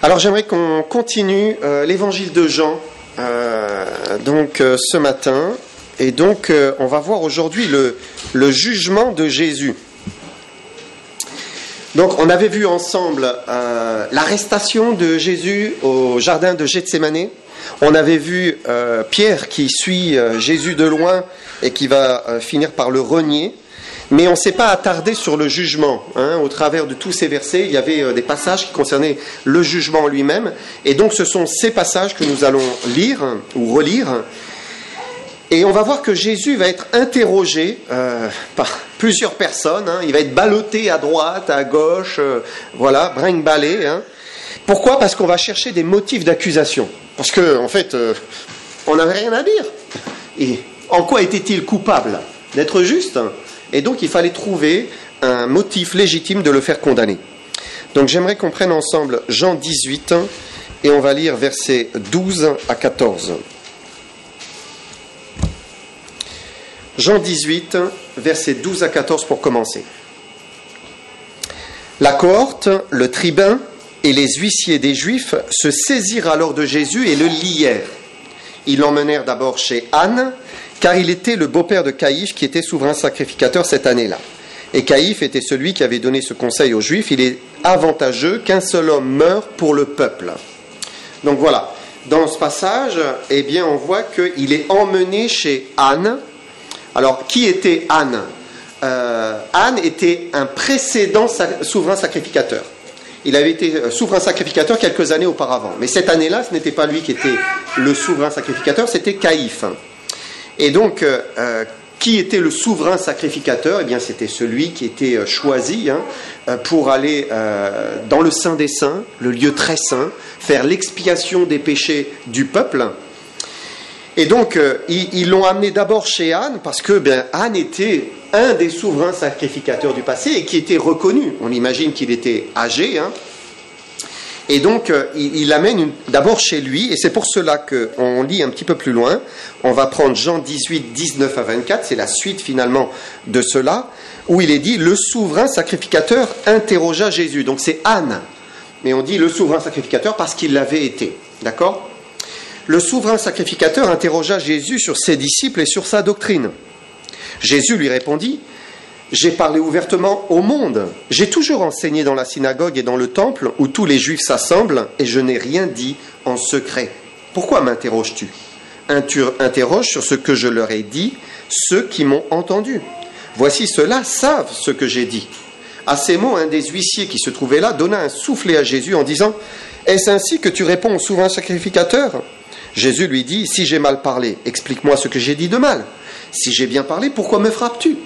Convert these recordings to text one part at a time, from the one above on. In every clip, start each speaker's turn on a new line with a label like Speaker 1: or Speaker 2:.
Speaker 1: Alors j'aimerais qu'on continue l'évangile de Jean ce matin. Et donc on va voir aujourd'hui le jugement de Jésus. Donc on avait vu ensemble l'arrestation de Jésus au jardin de Gethsémanée. On avait vu Pierre qui suit Jésus de loin et qui va finir par le renier. Mais on ne s'est pas attardé sur le jugement. Au travers de tous ces versets, il y avait des passages qui concernaient le jugement lui-même. Et donc ce sont ces passages que nous allons lire ou relire. Et on va voir que Jésus va être interrogé par plusieurs personnes. Il va être ballotté à droite, à gauche, brinque-ballé. Pourquoi ? Parce qu'on va chercher des motifs d'accusation. Parce qu'en fait, on n'avait rien à dire. Et en quoi était-il coupable ? D'être juste ? Et donc il fallait trouver un motif légitime de le faire condamner. Donc j'aimerais qu'on prenne ensemble Jean 18 et on va lire versets 12 à 14. Jean 18, versets 12 à 14 pour commencer. La cohorte, le tribun et les huissiers des Juifs se saisirent alors de Jésus et le lièrent. Ils l'emmenèrent d'abord chez Anne, car il était le beau-père de Caïphe qui était souverain sacrificateur cette année-là. Et Caïphe était celui qui avait donné ce conseil aux Juifs. Il est avantageux qu'un seul homme meure pour le peuple. Donc voilà, dans ce passage, on voit qu'il est emmené chez Anne. Alors, qui était Anne ? Anne était un précédent souverain sacrificateur. Il avait été souverain sacrificateur quelques années auparavant. Mais cette année-là, ce n'était pas lui qui était le souverain sacrificateur, c'était Caïphe. Et donc, qui était le souverain sacrificateur ? C'était celui qui était choisi pour aller dans le Saint des Saints, le lieu très saint, faire l'expiation des péchés du peuple. Et donc, ils l'ont amené d'abord chez Anne, parce que Anne était un des souverains sacrificateurs du passé et qui était reconnu. On imagine qu'il était âgé. Et donc, il l'amène d'abord chez lui, et c'est pour cela qu'on lit un petit peu plus loin. On va prendre Jean 18, 19 à 24, c'est la suite finalement de cela, où il est dit « Le souverain sacrificateur interrogea Jésus ». Donc c'est Anne, mais on dit « le souverain sacrificateur » parce qu'il l'avait été, d'accord ? Le souverain sacrificateur interrogea Jésus sur ses disciples et sur sa doctrine. Jésus lui répondit « J'ai parlé ouvertement au monde. J'ai toujours enseigné dans la synagogue et dans le temple où tous les Juifs s'assemblent et je n'ai rien dit en secret. Pourquoi m'interroges-tu ? Interroge sur ce que je leur ai dit, ceux qui m'ont entendu. Voici, ceux-là savent ce que j'ai dit. » À ces mots, un des huissiers qui se trouvait là donna un soufflet à Jésus en disant « Est-ce ainsi que tu réponds au souverain sacrificateur ?» Jésus lui dit « Si j'ai mal parlé, explique-moi ce que j'ai dit de mal. Si j'ai bien parlé, pourquoi me frappes-tu »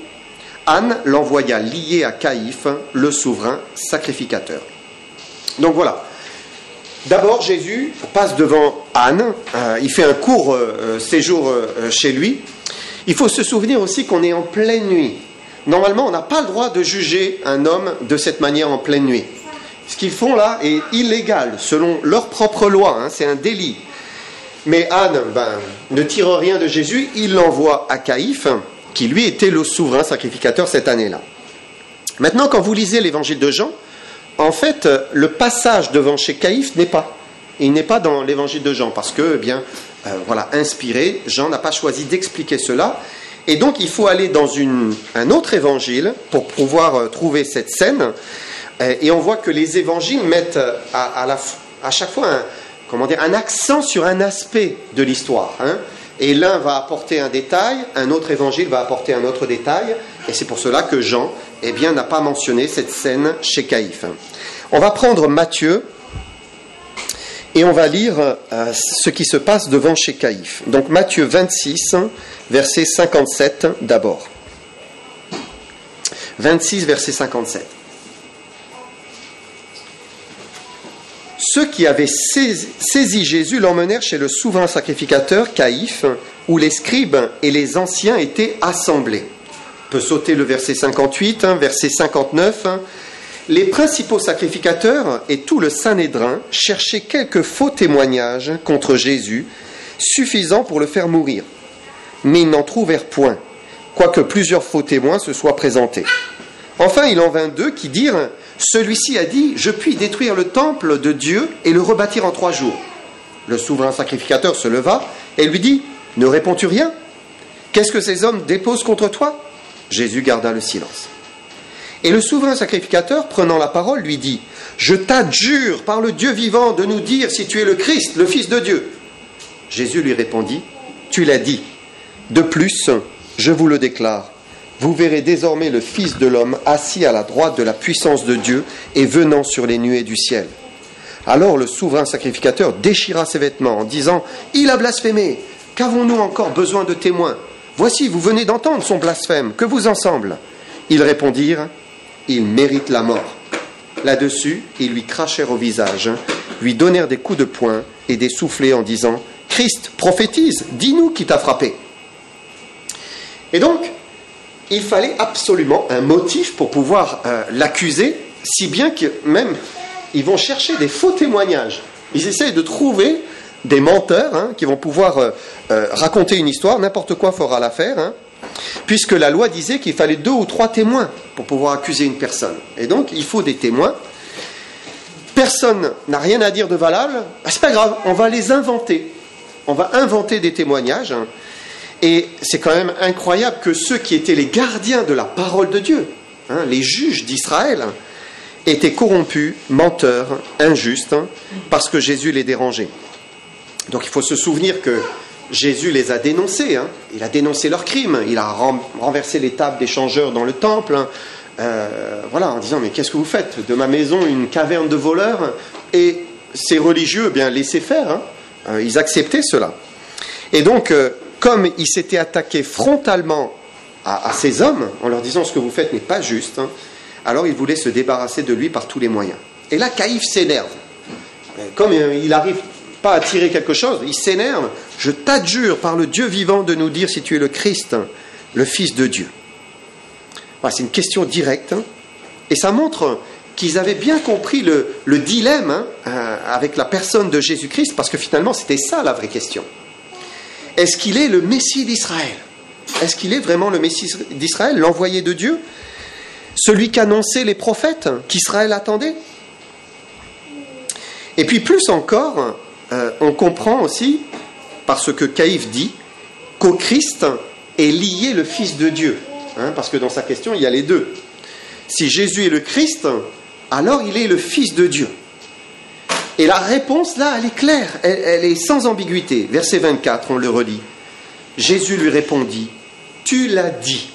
Speaker 1: Anne l'envoya lié à Caïphe, le souverain sacrificateur. Donc voilà. D'abord, Jésus passe devant Anne. Il fait un court séjour chez lui. Il faut se souvenir aussi qu'on est en pleine nuit. Normalement, on n'a pas le droit de juger un homme de cette manière en pleine nuit. Ce qu'ils font là est illégal, selon leur propre loi. C'est un délit. Mais Anne ne tire rien de Jésus. Il l'envoie à Caïphe, qui lui était le souverain sacrificateur cette année-là. Maintenant, quand vous lisez l'évangile de Jean, en fait, le passage devant chez Caïphe il n'est pas dans l'évangile de Jean, parce que, inspiré, Jean n'a pas choisi d'expliquer cela, et donc il faut aller dans un autre évangile pour pouvoir trouver cette scène, et on voit que les évangiles mettent à chaque fois un accent sur un aspect de l'histoire, Et l'un va apporter un détail, un autre évangile va apporter un autre détail, et c'est pour cela que Jean, n'a pas mentionné cette scène chez Caïphe. On va prendre Matthieu, et on va lire ce qui se passe devant chez Caïphe. Donc Matthieu 26, verset 57 d'abord. 26, verset 57. Ceux qui avaient saisi Jésus l'emmenèrent chez le souverain sacrificateur Caïphe, où les scribes et les anciens étaient assemblés. On peut sauter le verset 58, verset 59. Les principaux sacrificateurs et tout le Sanhédrin cherchaient quelques faux témoignages contre Jésus, suffisants pour le faire mourir. Mais ils n'en trouvèrent point, quoique plusieurs faux témoins se soient présentés. Enfin, il en vint deux qui dirent, celui-ci a dit, je puis détruire le temple de Dieu et le rebâtir en 3 jours. Le souverain sacrificateur se leva et lui dit, ne réponds-tu rien? Qu'est-ce que ces hommes déposent contre toi? Jésus garda le silence. Et le souverain sacrificateur, prenant la parole, lui dit, je t'adjure par le Dieu vivant de nous dire si tu es le Christ, le Fils de Dieu. Jésus lui répondit, tu l'as dit. De plus, je vous le déclare, vous verrez désormais le Fils de l'homme assis à la droite de la puissance de Dieu et venant sur les nuées du ciel. Alors le souverain sacrificateur déchira ses vêtements en disant, il a blasphémé, qu'avons-nous encore besoin de témoins? Voici, vous venez d'entendre son blasphème, que vous en semble? Ils répondirent, il mérite la mort. Là-dessus, ils lui crachèrent au visage, lui donnèrent des coups de poing et des soufflets en disant, Christ, prophétise, dis-nous qui t'a frappé. Et donc, il fallait absolument un motif pour pouvoir l'accuser, si bien que même, ils vont chercher des faux témoignages. Ils essayent de trouver des menteurs qui vont pouvoir raconter une histoire, n'importe quoi fera l'affaire, puisque la loi disait qu'il fallait 2 ou 3 témoins pour pouvoir accuser une personne. Et donc, il faut des témoins. Personne n'a rien à dire de valable, c'est pas grave, on va les inventer. On va inventer des témoignages. Et c'est quand même incroyable que ceux qui étaient les gardiens de la parole de Dieu, les juges d'Israël, étaient corrompus, menteurs, injustes, parce que Jésus les dérangeait. Donc il faut se souvenir que Jésus les a dénoncés, il a dénoncé leurs crimes, il a renversé les tables des changeurs dans le temple, en disant, mais qu'est-ce que vous faites? De ma maison une caverne de voleurs? Et ces religieux, laissaient faire, ils acceptaient cela. Et donc, comme ils s'étaient attaqués frontalement à ces hommes, en leur disant, ce que vous faites n'est pas juste, alors ils voulaient se débarrasser de lui par tous les moyens. Et là, Caïphe s'énerve. Comme il n'arrive pas à tirer quelque chose, il s'énerve. Je t'adjure par le Dieu vivant de nous dire si tu es le Christ, le Fils de Dieu. Voilà, c'est une question directe. Et ça montre qu'ils avaient bien compris le dilemme avec la personne de Jésus-Christ, parce que finalement, c'était ça la vraie question. Est-ce qu'il est le Messie d'Israël? Est-ce qu'il est vraiment le Messie d'Israël, l'envoyé de Dieu? Celui qu'annonçaient les prophètes, qu'Israël attendait? Et puis plus encore, on comprend aussi, par ce que Caïphe dit, qu'au Christ est lié le Fils de Dieu. Parce que dans sa question, il y a les deux. Si Jésus est le Christ, alors il est le Fils de Dieu. Et la réponse, là, elle est claire, elle est sans ambiguïté. Verset 24, on le relit. Jésus lui répondit, « Tu l'as dit.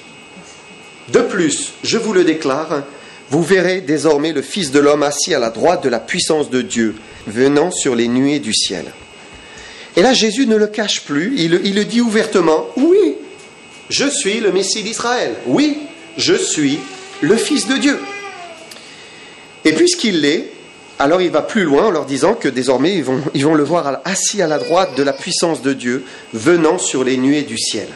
Speaker 1: De plus, je vous le déclare, vous verrez désormais le Fils de l'homme assis à la droite de la puissance de Dieu, venant sur les nuées du ciel. » Et là, Jésus ne le cache plus, il le dit ouvertement, « Oui, je suis le Messie d'Israël. Oui, je suis le Fils de Dieu. » Et puisqu'il l'est, alors il va plus loin en leur disant que désormais ils vont le voir assis à la droite de la puissance de Dieu, venant sur les nuées du ciel.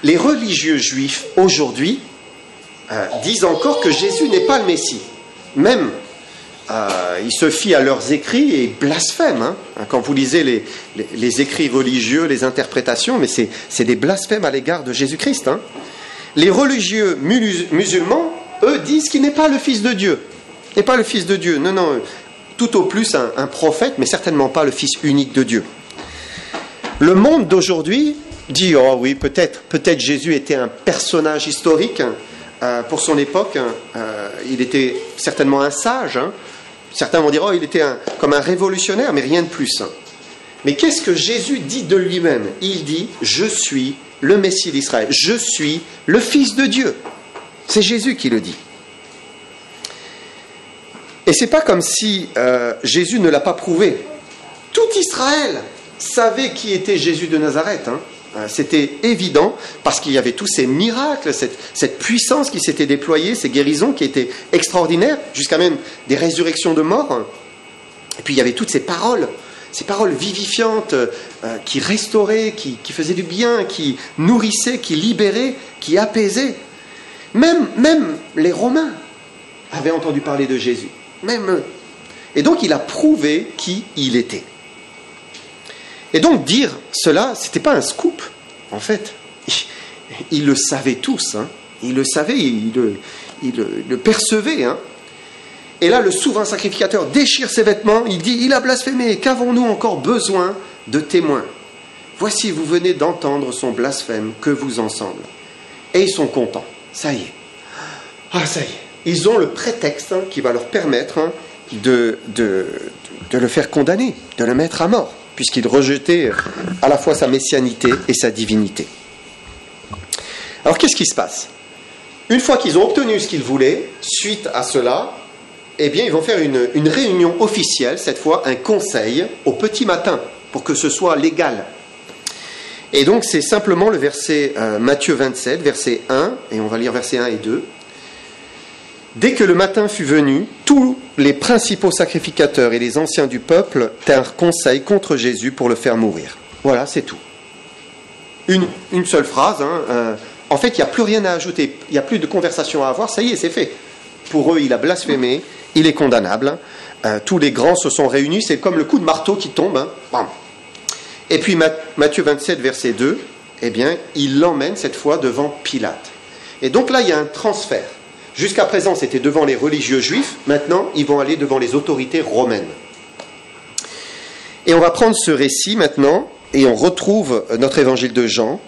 Speaker 1: Les religieux juifs aujourd'hui disent encore que Jésus n'est pas le Messie. Même, ils se fient à leurs écrits et blasphèment. Quand vous lisez les écrits religieux, les interprétations, mais c'est des blasphèmes à l'égard de Jésus-Christ. Les religieux musulmans, eux, disent qu'il n'est pas le Fils de Dieu. Il n'est pas le Fils de Dieu. Non, tout au plus un prophète, mais certainement pas le Fils unique de Dieu. Le monde d'aujourd'hui dit, oh oui, peut-être Jésus était un personnage historique pour son époque. Il était certainement un sage. Certains vont dire, oh, il était comme un révolutionnaire, mais rien de plus. Mais qu'est-ce que Jésus dit de lui-même? Il dit, je suis le Messie d'Israël. Je suis le Fils de Dieu. C'est Jésus qui le dit. Et c'est pas comme si Jésus ne l'a pas prouvé. Tout Israël savait qui était Jésus de Nazareth. C'était évident parce qu'il y avait tous ces miracles, cette puissance qui s'était déployée, ces guérisons qui étaient extraordinaires, jusqu'à même des résurrections de morts. Et puis il y avait toutes ces paroles vivifiantes qui restauraient, qui faisaient du bien, qui nourrissaient, qui libéraient, qui apaisaient. Même les Romains avaient entendu parler de Jésus. Même eux. Et donc il a prouvé qui il était. Et donc dire cela, c'était pas un scoop, en fait. Ils le savaient tous. Il le savait, il le percevait. Hein. Et là, le souverain sacrificateur déchire ses vêtements, il dit, il a blasphémé, qu'avons-nous encore besoin de témoins? Voici, vous venez d'entendre son blasphème, que vous ensemble. Et ils sont contents, ça y est. Ah, ça y est. Ils ont le prétexte qui va leur permettre de le faire condamner, de le mettre à mort, puisqu'il rejetait à la fois sa messianité et sa divinité. Alors, qu'est-ce qui se passe? Une fois qu'ils ont obtenu ce qu'ils voulaient, suite à cela, eh bien, ils vont faire une réunion officielle, cette fois un conseil, au petit matin, pour que ce soit légal. Et donc, c'est simplement le verset Matthieu 27, verset 1, et on va lire verset 1 et 2. Dès que le matin fut venu, tous les principaux sacrificateurs et les anciens du peuple tinrent conseil contre Jésus pour le faire mourir. Voilà, c'est tout. Une seule phrase. En fait, il n'y a plus rien à ajouter. Il n'y a plus de conversation à avoir. Ça y est, c'est fait. Pour eux, il a blasphémé. Il est condamnable. Tous les grands se sont réunis. C'est comme le coup de marteau qui tombe. Bam. Et puis, Matthieu 27, verset 2, eh bien, il l'emmène cette fois devant Pilate. Et donc là, il y a un transfert. Jusqu'à présent, c'était devant les religieux juifs. Maintenant, ils vont aller devant les autorités romaines. Et on va prendre ce récit maintenant, et on retrouve notre évangile de Jean,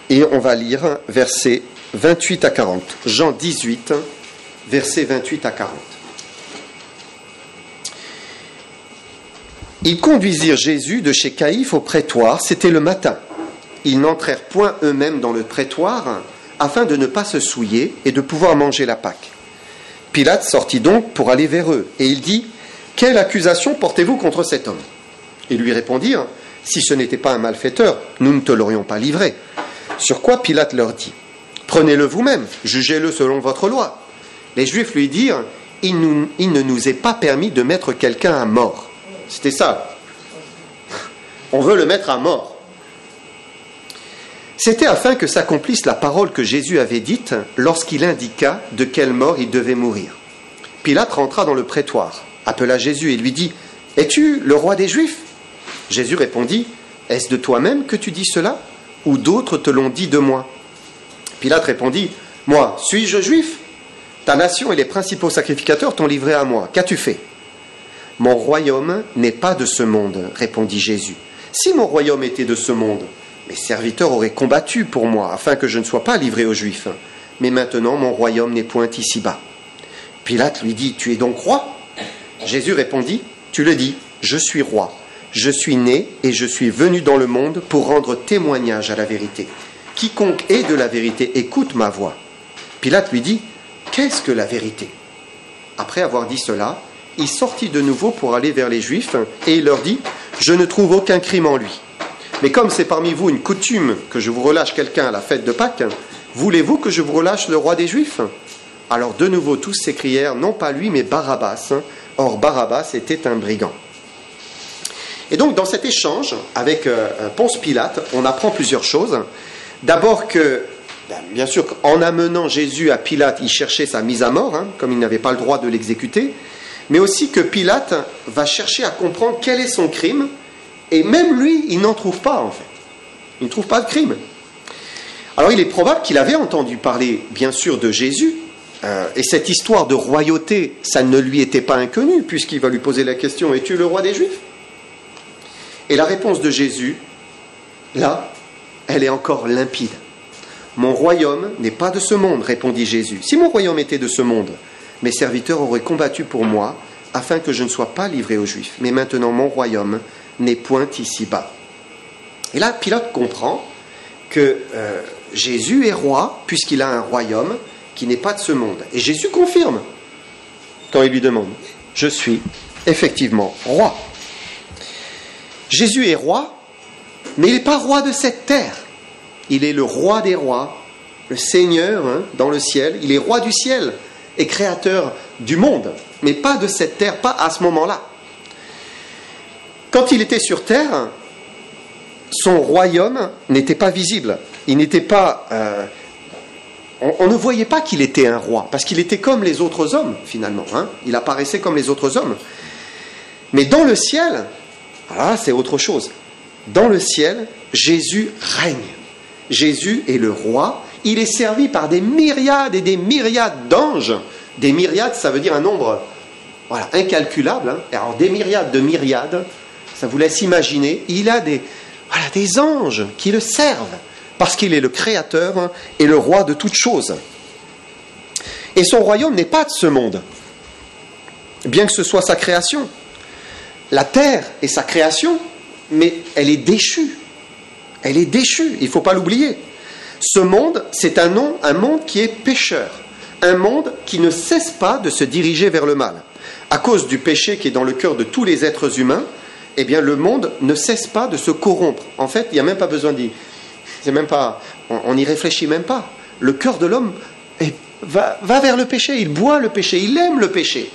Speaker 1: et on va lire versets 28 à 40. Jean 18, versets 28 à 40. Ils conduisirent Jésus de chez Caïphe au prétoire, c'était le matin. Ils n'entrèrent point eux-mêmes dans le prétoire, afin de ne pas se souiller et de pouvoir manger la Pâque. Pilate sortit donc pour aller vers eux, et il dit, « Quelle accusation portez-vous contre cet homme ?» Ils lui répondirent, « Si ce n'était pas un malfaiteur, nous ne te l'aurions pas livré. » Sur quoi Pilate leur dit, « Prenez-le vous-même, jugez-le selon votre loi. » Les Juifs lui dirent, « Il ne nous est pas permis de mettre quelqu'un à mort. » C'était ça. On veut le mettre à mort. C'était afin que s'accomplisse la parole que Jésus avait dite lorsqu'il indiqua de quelle mort il devait mourir. Pilate rentra dans le prétoire, appela Jésus et lui dit, « Es-tu le roi des Juifs ?» Jésus répondit, « Est-ce de toi-même que tu dis cela, ou d'autres te l'ont dit de moi ?» Pilate répondit, « Moi, suis-je juif ? Ta nation et les principaux sacrificateurs t'ont livré à moi. Qu'as-tu fait ? » « Mon royaume n'est pas de ce monde, répondit Jésus. Si mon royaume était de ce monde, mes serviteurs auraient combattu pour moi, afin que je ne sois pas livré aux Juifs. Mais maintenant, mon royaume n'est point ici-bas. Pilate lui dit, tu es donc roi ? Jésus répondit, tu le dis, je suis roi. Je suis né et je suis venu dans le monde pour rendre témoignage à la vérité. Quiconque est de la vérité écoute ma voix. Pilate lui dit, qu'est-ce que la vérité ? Après avoir dit cela, il sortit de nouveau pour aller vers les Juifs et il leur dit, je ne trouve aucun crime en lui. Mais comme c'est parmi vous une coutume que je vous relâche quelqu'un à la fête de Pâques, voulez-vous que je vous relâche le roi des Juifs ? Alors de nouveau tous s'écrièrent, non pas lui mais Barabbas. Or Barabbas était un brigand. Et donc dans cet échange avec Ponce Pilate, on apprend plusieurs choses. D'abord que, bien sûr, en amenant Jésus à Pilate, il cherchait sa mise à mort, comme il n'avait pas le droit de l'exécuter, mais aussi que Pilate va chercher à comprendre quel est son crime, et même lui, il n'en trouve pas en fait. Il ne trouve pas de crime. Alors il est probable qu'il avait entendu parler, bien sûr, de Jésus, et cette histoire de royauté, ça ne lui était pas inconnu, puisqu'il va lui poser la question, es-tu le roi des Juifs ? Et la réponse de Jésus, là, elle est encore limpide. Mon royaume n'est pas de ce monde, répondit Jésus. Si mon royaume était de ce monde, mes serviteurs auraient combattu pour moi, afin que je ne sois pas livré aux Juifs. Mais maintenant, mon royaume n'est point ici-bas. Et là, Pilate comprend que Jésus est roi, puisqu'il a un royaume qui n'est pas de ce monde. Et Jésus confirme, quand il lui demande, je suis effectivement roi. Jésus est roi, mais il n'est pas roi de cette terre. Il est le roi des rois, le Seigneur dans le ciel. Il est roi du ciel et créateur du monde, mais pas de cette terre, pas à ce moment-là. Quand il était sur terre, son royaume n'était pas visible. Il n'était pas... on ne voyait pas qu'il était un roi, parce qu'il était comme les autres hommes, finalement. Il apparaissait comme les autres hommes. Mais dans le ciel, là, c'est autre chose. Dans le ciel, Jésus règne. Jésus est le roi, Il est servi par des myriades et des myriades d'anges. Des myriades, ça veut dire un nombre incalculable. Hein. Alors des myriades de myriades, ça vous laisse imaginer. Il a des anges qui le servent parce qu'il est le créateur et le roi de toutes choses. Et son royaume n'est pas de ce monde, bien que ce soit sa création. La terre est sa création, mais elle est déchue. Elle est déchue, il ne faut pas l'oublier. Ce monde, c'est un monde qui est pécheur. Un monde qui ne cesse pas de se diriger vers le mal. À cause du péché qui est dans le cœur de tous les êtres humains, eh bien le monde ne cesse pas de se corrompre. En fait, il n'y a même pas besoin on n'y réfléchit même pas. Le cœur de l'homme va vers le péché, il boit le péché, il aime le péché.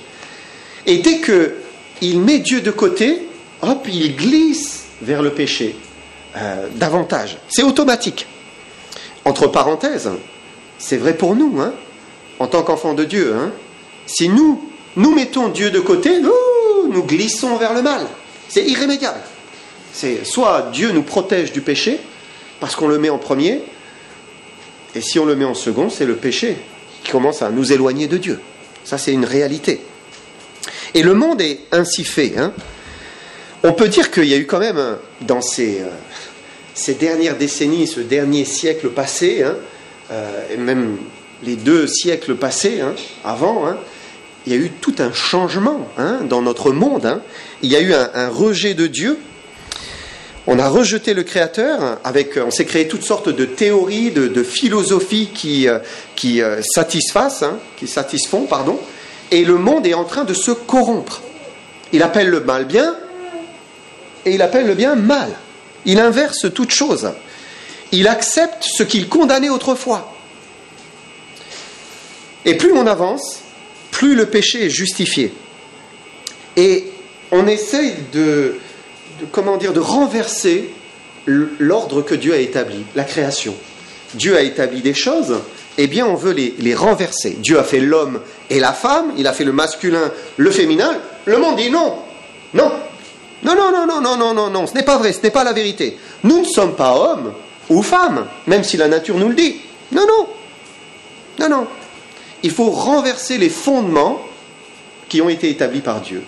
Speaker 1: Et dès qu'il met Dieu de côté, hop, il glisse vers le péché davantage. C'est automatique. Entre parenthèses, c'est vrai pour nous, hein, en tant qu'enfants de Dieu. Hein. Si nous mettons Dieu de côté, nous glissons vers le mal. C'est irrémédiable. C'est soit Dieu nous protège du péché, parce qu'on le met en premier, et si on le met en second, c'est le péché qui commence à nous éloigner de Dieu. Ça, c'est une réalité. Et le monde est ainsi fait. Hein. On peut dire qu'il y a eu quand même, dans ces dernières décennies, ce dernier siècle passé, hein, et même les 2 siècles passés, hein, avant, hein, il y a eu tout un changement hein, dans notre monde. Hein. Il y a eu un rejet de Dieu. On a rejeté le Créateur, on s'est créé toutes sortes de théories, de philosophies qui satisfont, et le monde est en train de se corrompre. Il appelle le mal bien, et il appelle le bien mal. Il inverse toute chose. Il accepte ce qu'il condamnait autrefois. Et plus on avance, plus le péché est justifié. Et on essaye de renverser l'ordre que Dieu a établi, la création. Dieu a établi des choses, eh bien on veut les renverser. Dieu a fait l'homme et la femme, il a fait le masculin, le féminin. Le monde dit non, non, non, non, non, non, non, non, non, non, ce n'est pas vrai, ce n'est pas la vérité. Nous ne sommes pas hommes ou femmes, même si la nature nous le dit. Non, non, non, non. Il faut renverser les fondements qui ont été établis par Dieu,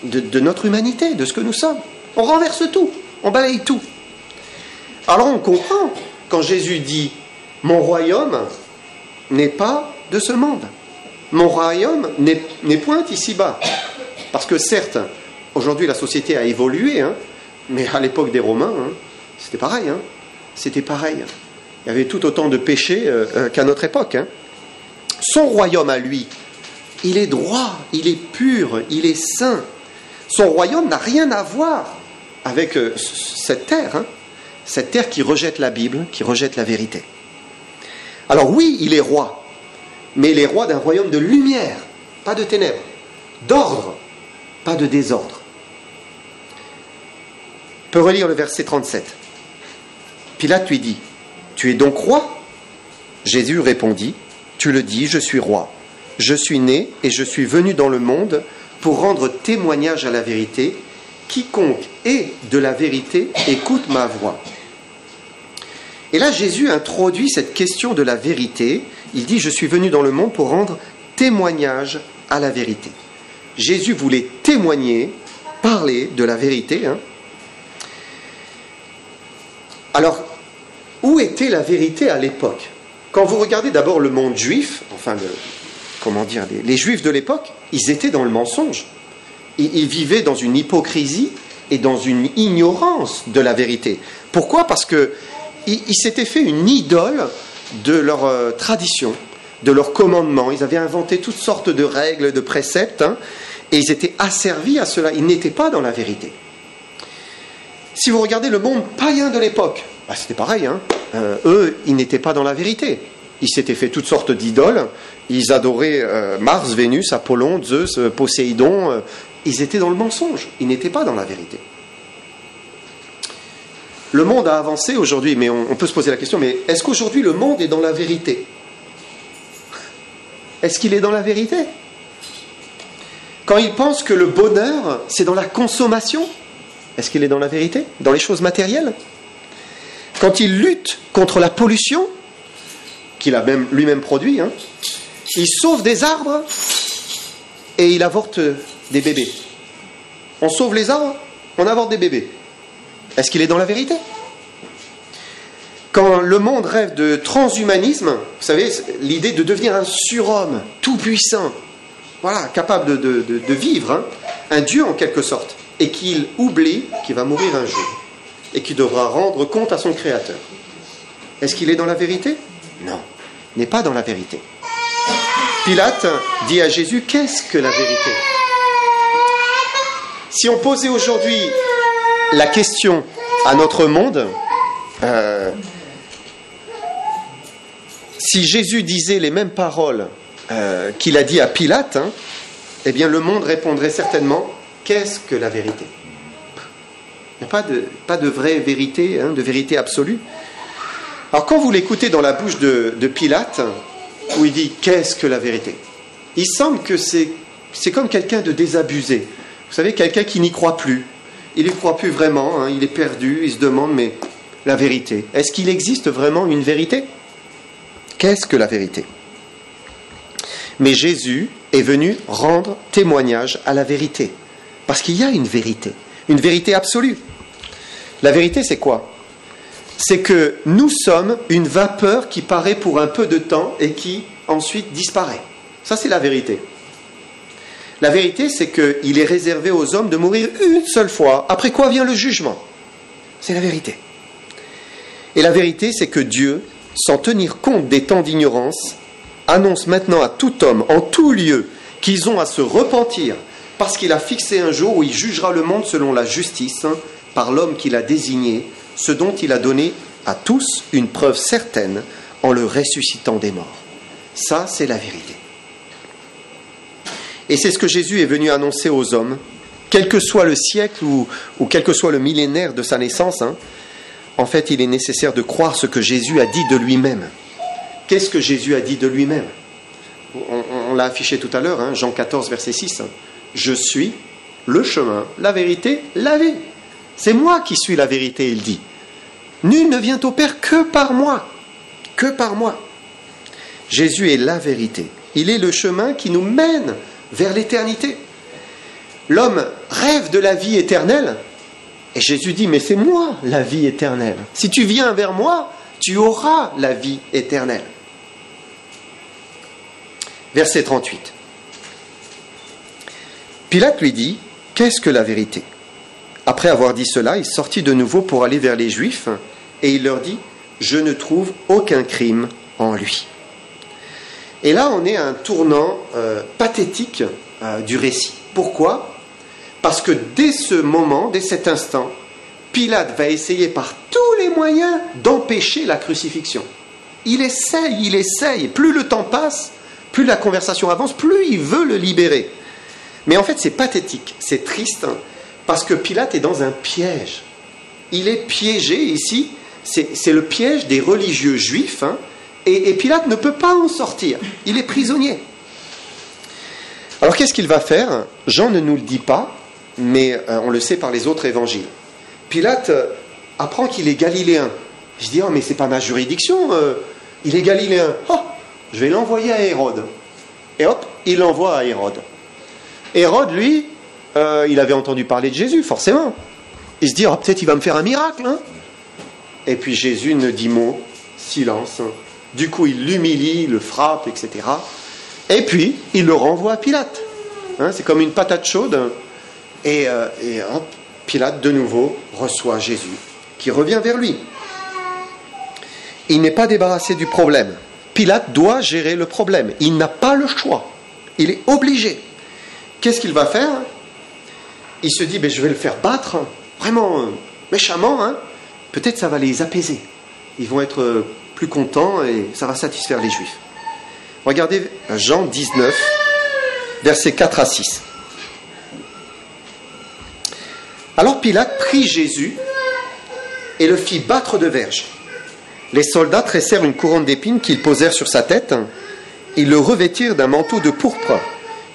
Speaker 1: de notre humanité, de ce que nous sommes. On renverse tout, on balaye tout. Alors on comprend quand Jésus dit « Mon royaume n'est pas de ce monde. Mon royaume n'est point ici-bas. » Parce que certes, aujourd'hui la société a évolué, hein, mais à l'époque des Romains, hein, c'était pareil. Hein, c'était pareil. Il y avait tout autant de péchés qu'à notre époque. Hein. Son royaume à lui, il est droit, il est pur, il est saint. Son royaume n'a rien à voir avec cette terre, hein, cette terre qui rejette la Bible, qui rejette la vérité. Alors oui, il est roi, mais il est roi d'un royaume de lumière, pas de ténèbres, d'ordre, pas de désordre. On peut relire le verset 37. Pilate lui dit, « Tu es donc roi ?» Jésus répondit, « Tu le dis, je suis roi. Je suis né et je suis venu dans le monde pour rendre témoignage à la vérité. Quiconque est de la vérité, écoute ma voix. » Et là, Jésus introduit cette question de la vérité. Il dit, je suis venu dans le monde pour rendre témoignage à la vérité. Jésus voulait témoigner, parler de la vérité. Hein. Alors, où était la vérité à l'époque ? Quand vous regardez d'abord le monde juif, les juifs de l'époque, ils étaient dans le mensonge. Ils vivaient dans une hypocrisie et dans une ignorance de la vérité. Pourquoi ? Parce qu'ils s'étaient fait une idole de leur tradition, de leurs commandements. Ils avaient inventé toutes sortes de règles, de préceptes, hein, et ils étaient asservis à cela. Ils n'étaient pas dans la vérité. Si vous regardez le monde païen de l'époque, c'était pareil. Hein. Eux, ils n'étaient pas dans la vérité. Ils s'étaient fait toutes sortes d'idoles. Ils adoraient Mars, Vénus, Apollon, Zeus, Poséidon. Ils étaient dans le mensonge. Ils n'étaient pas dans la vérité. Le monde a avancé aujourd'hui, mais on peut se poser la question, mais est-ce qu'aujourd'hui le monde est dans la vérité ? Est-ce qu'il est dans la vérité ? Quand il pense que le bonheur, c'est dans la consommation, est-ce qu'il est dans la vérité ? Dans les choses matérielles ? Quand il lutte contre la pollution, qu'il a même, lui-même produit, hein. Il sauve des arbres et il avorte des bébés. On sauve les arbres, on avorte des bébés. Est-ce qu'il est dans la vérité? Quand le monde rêve de transhumanisme, vous savez, l'idée de devenir un surhomme, tout puissant, voilà, capable de vivre, hein, un Dieu en quelque sorte, et qu'il oublie qu'il va mourir un jour, et qu'il devra rendre compte à son Créateur. Est-ce qu'il est dans la vérité? Non, il n'est pas dans la vérité. Pilate dit à Jésus, qu'est-ce que la vérité? Si on posait aujourd'hui la question à notre monde, si Jésus disait les mêmes paroles qu'il a dit à Pilate, hein, eh bien le monde répondrait certainement, qu'est-ce que la vérité? Il n'y a pas de vraie vérité, hein, de vérité absolue. Alors quand vous l'écoutez dans la bouche de Pilate, où il dit « qu'est-ce que la vérité ?» il semble que c'est comme quelqu'un de désabusé. Vous savez, quelqu'un qui n'y croit plus. Il n'y croit plus vraiment, hein, il est perdu, il se demande « mais la vérité, est-ce qu'il existe vraiment une vérité ?» Qu'est-ce que la vérité? Mais Jésus est venu rendre témoignage à la vérité. Parce qu'il y a une vérité absolue. La vérité, c'est quoi? C'est que nous sommes une vapeur qui paraît pour un peu de temps et qui ensuite disparaît. Ça, c'est la vérité. La vérité, c'est qu'il est réservé aux hommes de mourir une seule fois, après quoi vient le jugement. C'est la vérité. Et la vérité, c'est que Dieu, sans tenir compte des temps d'ignorance, annonce maintenant à tout homme, en tout lieu, qu'ils ont à se repentir, parce qu'il a fixé un jour où il jugera le monde selon la justice, hein, par l'homme qu'il a désigné, ce dont il a donné à tous une preuve certaine en le ressuscitant des morts. Ça, c'est la vérité. Et c'est ce que Jésus est venu annoncer aux hommes, quel que soit le siècle ou quel que soit le millénaire de sa naissance. Hein, en fait, il est nécessaire de croire ce que Jésus a dit de lui-même. Qu'est-ce que Jésus a dit de lui-même? On l'a affiché tout à l'heure, hein, Jean 14, verset 6. Hein. Je suis le chemin, la vérité, la vie. C'est moi qui suis la vérité, il dit. Nul ne vient au Père que par moi. Que par moi. Jésus est la vérité. Il est le chemin qui nous mène vers l'éternité. L'homme rêve de la vie éternelle. Et Jésus dit, mais c'est moi la vie éternelle. Si tu viens vers moi, tu auras la vie éternelle. Verset 38. Pilate lui dit, qu'est-ce que la vérité? Après avoir dit cela, il sortit de nouveau pour aller vers les Juifs et il leur dit, je ne trouve aucun crime en lui. Et là, on est à un tournant pathétique du récit. Pourquoi? Parce que dès ce moment, dès cet instant, Pilate va essayer par tous les moyens d'empêcher la crucifixion. Il essaye. Plus le temps passe, plus la conversation avance, plus il veut le libérer. Mais en fait, c'est pathétique, c'est triste, parce que Pilate est dans un piège. Il est piégé ici, c'est le piège des religieux juifs, hein, et Pilate ne peut pas en sortir. Il est prisonnier. Alors qu'est-ce qu'il va faire? Jean ne nous le dit pas, mais on le sait par les autres évangiles. Pilate apprend qu'il est galiléen. Il se dit, oh mais c'est pas ma juridiction, il est galiléen. Oh, je vais l'envoyer à Hérode. Et hop, il l'envoie à Hérode. Hérode, lui, il avait entendu parler de Jésus, forcément. Il se dit, oh, peut-être il va me faire un miracle. Hein. Et puis Jésus ne dit mot, silence. Du coup, il l'humilie, le frappe, etc. Et puis, il le renvoie à Pilate. Hein, c'est comme une patate chaude. Et hop, Pilate, de nouveau, reçoit Jésus, qui revient vers lui. Il n'est pas débarrassé du problème. Pilate doit gérer le problème. Il n'a pas le choix. Il est obligé. Qu'est-ce qu'il va faire? Il se dit, je vais le faire battre, vraiment méchamment. Hein. Peut-être ça va les apaiser. Ils vont être plus contents et ça va satisfaire les Juifs. Regardez Jean 19, versets 4 à 6. Alors Pilate prit Jésus et le fit battre de verges. Les soldats tressèrent une couronne d'épines qu'ils posèrent sur sa tête. Ils le revêtirent d'un manteau de pourpre.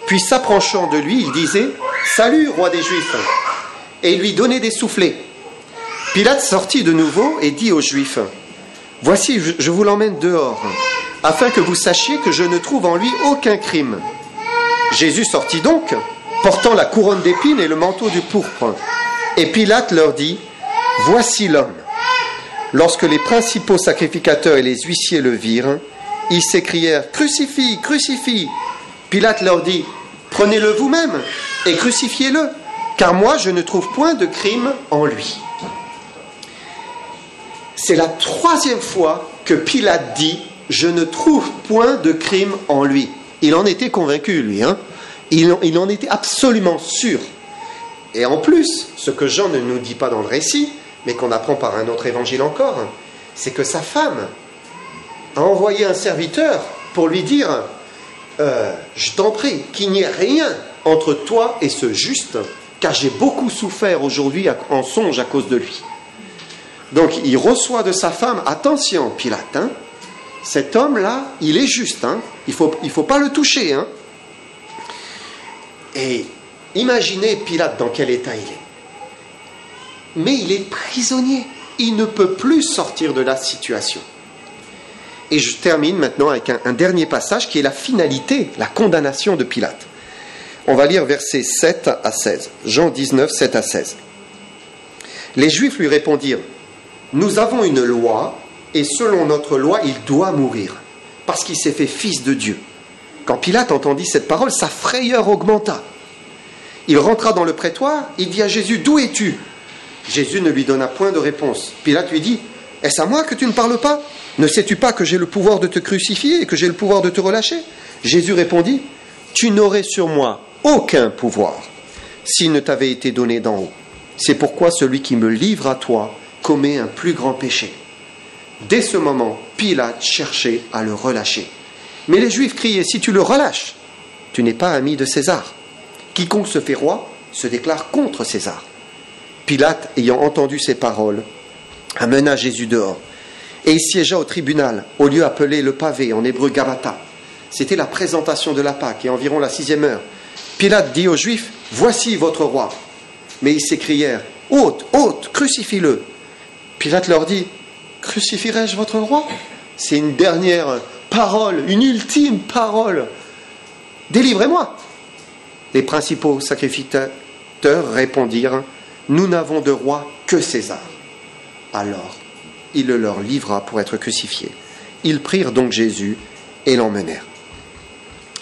Speaker 1: Puis s'approchant de lui, il disait « Salut, roi des Juifs !» Et il lui donnait des soufflets. Pilate sortit de nouveau et dit aux Juifs « Voici, je vous l'emmène dehors. afin que vous sachiez que je ne trouve en lui aucun crime. » Jésus sortit donc, portant la couronne d'épines et le manteau du pourpre. Et Pilate leur dit, « Voici l'homme. » Lorsque les principaux sacrificateurs et les huissiers le virent, ils s'écrièrent, « Crucifie, crucifie !» Pilate leur dit, « Prenez-le vous-même et crucifiez-le, car moi je ne trouve point de crime en lui. » C'est la 3e fois que Pilate dit « Je ne trouve point de crime en lui ». Il en était convaincu, lui. Il en était absolument sûr. Et en plus, ce que Jean ne nous dit pas dans le récit, mais qu'on apprend par un autre évangile encore, c'est que sa femme a envoyé un serviteur pour lui dire « Je t'en prie, qu'il n'y ait rien entre toi et ce juste, car j'ai beaucoup souffert aujourd'hui en songe à cause de lui. » Donc il reçoit de sa femme, attention Pilate, cet homme-là, il est juste, il faut pas le toucher. Et imaginez Pilate dans quel état il est. Mais il est prisonnier, il ne peut plus sortir de la situation. Et je termine maintenant avec un dernier passage qui est la finalité, la condamnation de Pilate. On va lire versets 7 à 16, Jean 19, 7 à 16. Les Juifs lui répondirent, « Nous avons une loi, et selon notre loi, il doit mourir, parce qu'il s'est fait fils de Dieu. » Quand Pilate entendit cette parole, sa frayeur augmenta. Il rentra dans le prétoire, il dit à Jésus, « D'où es-tu » Jésus ne lui donna point de réponse. Pilate lui dit, « Est-ce à moi que tu ne parles pas ? Ne sais-tu pas que j'ai le pouvoir de te crucifier et que j'ai le pouvoir de te relâcher ?» Jésus répondit, « Tu n'aurais sur moi aucun pouvoir s'il ne t'avait été donné d'en haut. C'est pourquoi celui qui me livre à toi commet un plus grand péché. » Dès ce moment, Pilate cherchait à le relâcher. Mais les Juifs criaient, « Si tu le relâches, tu n'es pas ami de César. Quiconque se fait roi se déclare contre César. » Pilate, ayant entendu ces paroles, amena Jésus dehors. Et il siégea au tribunal, au lieu appelé le pavé, en hébreu Gabata. C'était la présentation de la Pâque, et environ la 6e heure. Pilate dit aux Juifs, « Voici votre roi. » Mais ils s'écrièrent, « Ôte, ôte, crucifie-le. » Pilate leur dit, « Crucifierai-je votre roi ?» C'est une dernière parole, une ultime parole. « Délivrez-moi !» Les principaux sacrificateurs répondirent, « Nous n'avons de roi que César. » Alors, il le leur livra pour être crucifié. Ils prirent donc Jésus et l'emmenèrent.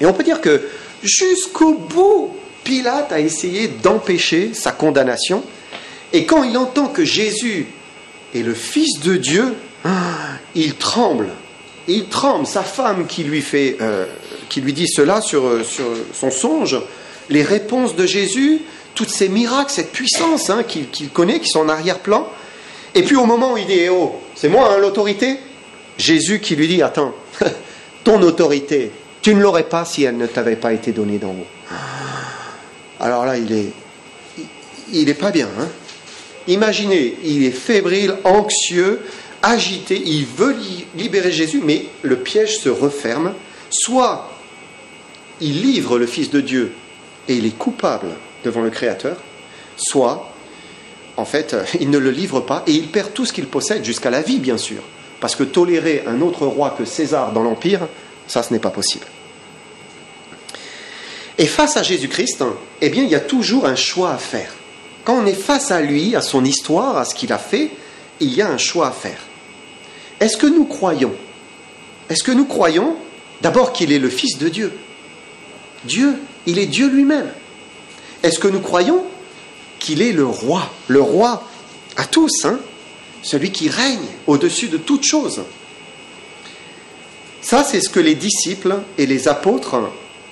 Speaker 1: Et on peut dire que jusqu'au bout, Pilate a essayé d'empêcher sa condamnation. Et quand il entend que Jésus est le Fils de Dieu, il tremble. Il tremble. Sa femme qui lui dit cela sur son songe, les réponses de Jésus, tous ces miracles, cette puissance qu'il connaît, qui sont en arrière-plan. Et puis au moment où il dit, « Eh oh, c'est moi l'autorité ?» Jésus qui lui dit, « Attends, ton autorité, tu ne l'aurais pas si elle ne t'avait pas été donnée d'en haut. » Alors là, il est pas bien. Imaginez, il est fébrile, anxieux, agité, il veut libérer Jésus, mais le piège se referme. Soit il livre le Fils de Dieu et il est coupable devant le Créateur, soit, en fait, il ne le livre pas et il perd tout ce qu'il possède, jusqu'à la vie, bien sûr. Parce que tolérer un autre roi que César dans l'Empire, ça, ce n'est pas possible. Et face à Jésus-Christ, eh bien, il y a toujours un choix à faire. Quand on est face à lui, à son histoire, à ce qu'il a fait, il y a un choix à faire. Est-ce que nous croyons d'abord qu'il est le Fils de Dieu ? Dieu, il est Dieu lui-même. Est-ce que nous croyons qu'il est le roi à tous, celui qui règne au-dessus de toute chose ? Ça, c'est ce que les disciples et les apôtres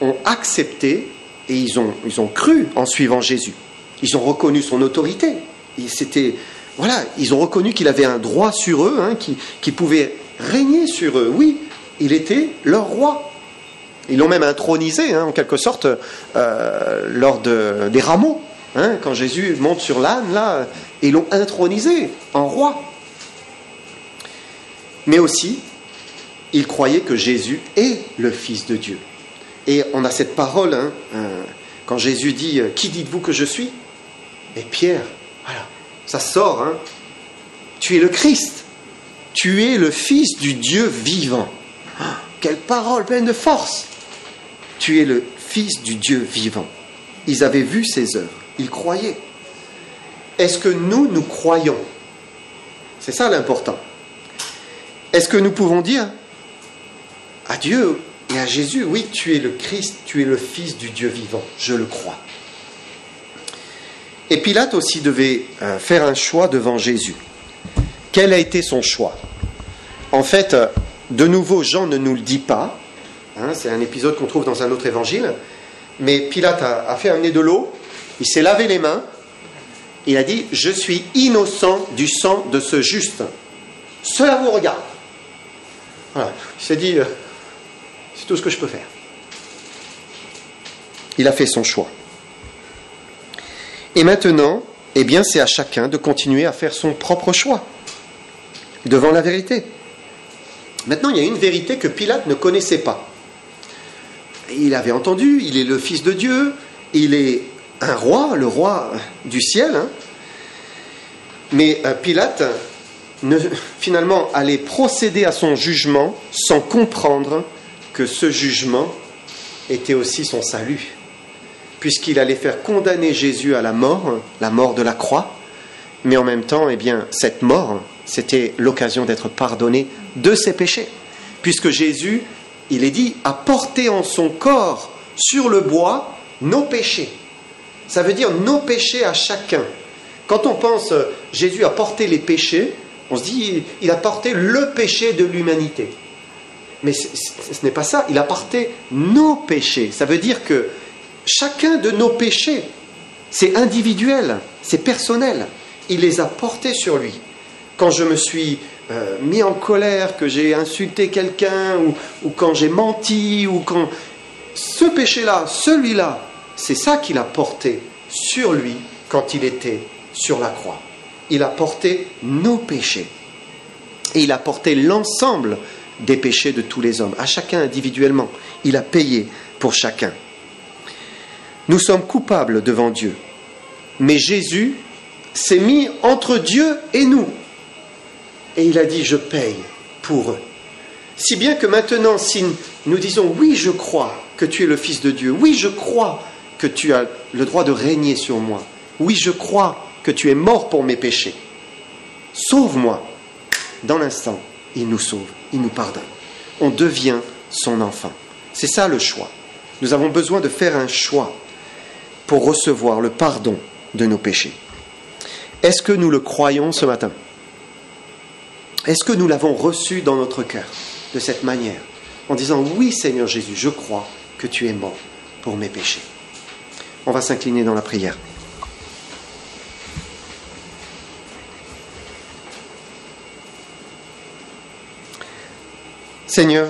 Speaker 1: ont accepté et ils ont cru en suivant Jésus. Ils ont reconnu son autorité. Ils ont reconnu qu'il avait un droit sur eux, qu'il pouvait régner sur eux. Oui, il était leur roi. Ils l'ont même intronisé, en quelque sorte, lors des rameaux. Quand Jésus monte sur l'âne, là, ils l'ont intronisé en roi. Mais aussi, ils croyaient que Jésus est le Fils de Dieu. Et on a cette parole, quand Jésus dit « Qui dites-vous que je suis ?» Et Pierre, voilà, ça sort, Tu es le Christ, tu es le Fils du Dieu vivant. quelle parole pleine de force! Tu es le Fils du Dieu vivant. Ils avaient vu ses œuvres, ils croyaient. Est-ce que nous croyons? C'est ça l'important. Est-ce que nous pouvons dire à Dieu et à Jésus, oui, tu es le Christ, tu es le Fils du Dieu vivant, je le crois. Et Pilate aussi devait faire un choix devant Jésus. Quel a été son choix? En fait, de nouveau, Jean ne nous le dit pas. C'est un épisode qu'on trouve dans un autre évangile. Mais Pilate a fait amener de l'eau, il s'est lavé les mains, il a dit « Je suis innocent du sang de ce juste. Cela vous regarde. » Voilà, il s'est dit « C'est tout ce que je peux faire. » Il a fait son choix. Et maintenant, eh bien, c'est à chacun de continuer à faire son propre choix devant la vérité. Maintenant, il y a une vérité que Pilate ne connaissait pas. Il avait entendu, il est le Fils de Dieu, il est un roi, le roi du ciel. Mais Pilate, finalement, allait procéder à son jugement sans comprendre que ce jugement était aussi son salut. Puisqu'il allait faire condamner Jésus à la mort de la croix, mais en même temps, eh bien, cette mort, c'était l'occasion d'être pardonné de ses péchés. Puisque Jésus, il est dit, a porté en son corps sur le bois nos péchés. Ça veut dire nos péchés à chacun. Quand on pense Jésus a porté les péchés, on se dit il a porté le péché de l'humanité. Mais ce n'est pas ça, il a porté nos péchés. Ça veut dire que chacun de nos péchés, c'est individuel, c'est personnel. Il les a portés sur lui. Quand je me suis mis en colère, que j'ai insulté quelqu'un, ou quand j'ai menti, ou quand... Ce péché-là, celui-là, c'est ça qu'il a porté sur lui quand il était sur la croix. Il a porté nos péchés. Et il a porté l'ensemble des péchés de tous les hommes, à chacun individuellement. Il a payé pour chacun. Nous sommes coupables devant Dieu. Mais Jésus s'est mis entre Dieu et nous. Et il a dit, je paye pour eux. Si bien que maintenant, si nous disons, oui, je crois que tu es le Fils de Dieu, oui, je crois que tu as le droit de régner sur moi, oui, je crois que tu es mort pour mes péchés, sauve-moi. Dans l'instant, il nous sauve, il nous pardonne. On devient son enfant. C'est ça le choix. Nous avons besoin de faire un choix pour recevoir le pardon de nos péchés. Est-ce que nous le croyons ce matin ? Est-ce que nous l'avons reçu dans notre cœur de cette manière, en disant « Oui Seigneur Jésus, je crois que tu es mort pour mes péchés ». On va s'incliner dans la prière. Seigneur,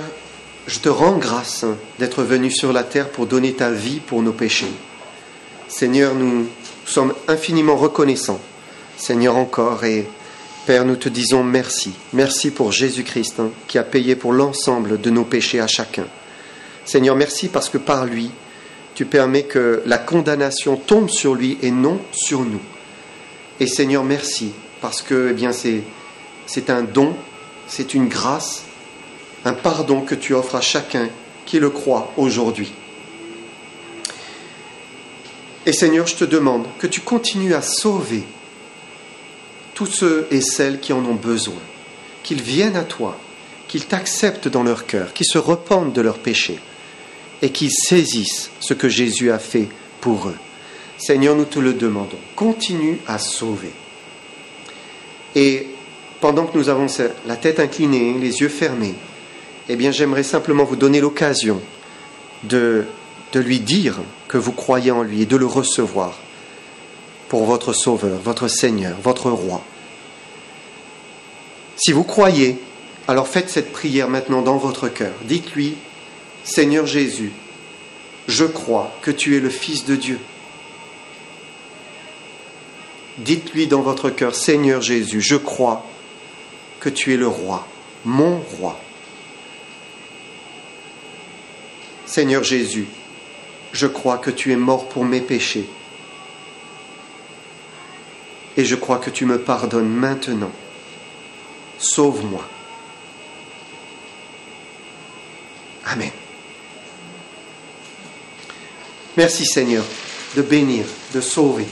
Speaker 1: je te rends grâce d'être venu sur la terre pour donner ta vie pour nos péchés. Seigneur, nous sommes infiniment reconnaissants. Seigneur, encore, et Père, nous te disons merci. Merci pour Jésus-Christ qui a payé pour l'ensemble de nos péchés à chacun. Seigneur, merci parce que par lui, tu permets que la condamnation tombe sur lui et non sur nous. Et Seigneur, merci parce que c'est un don, c'est une grâce, un pardon que tu offres à chacun qui le croit aujourd'hui. Et Seigneur, je te demande que tu continues à sauver tous ceux et celles qui en ont besoin, qu'ils viennent à toi, qu'ils t'acceptent dans leur cœur, qu'ils se repentent de leurs péchés et qu'ils saisissent ce que Jésus a fait pour eux. Seigneur, nous te le demandons. Continue à sauver. Et pendant que nous avons la tête inclinée, les yeux fermés, eh bien, j'aimerais simplement vous donner l'occasion de lui dire que vous croyez en lui et de le recevoir pour votre Sauveur, votre Seigneur, votre Roi. Si vous croyez, alors faites cette prière maintenant dans votre cœur. Dites-lui, Seigneur Jésus, je crois que tu es le Fils de Dieu. Dites-lui dans votre cœur, Seigneur Jésus, je crois que tu es le Roi, mon Roi. Seigneur Jésus, je crois que tu es mort pour mes péchés. Et je crois que tu me pardonnes maintenant. Sauve-moi. Amen. Merci Seigneur de bénir, de sauver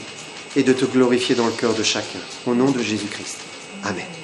Speaker 1: et de te glorifier dans le cœur de chacun. Au nom de Jésus-Christ. Amen.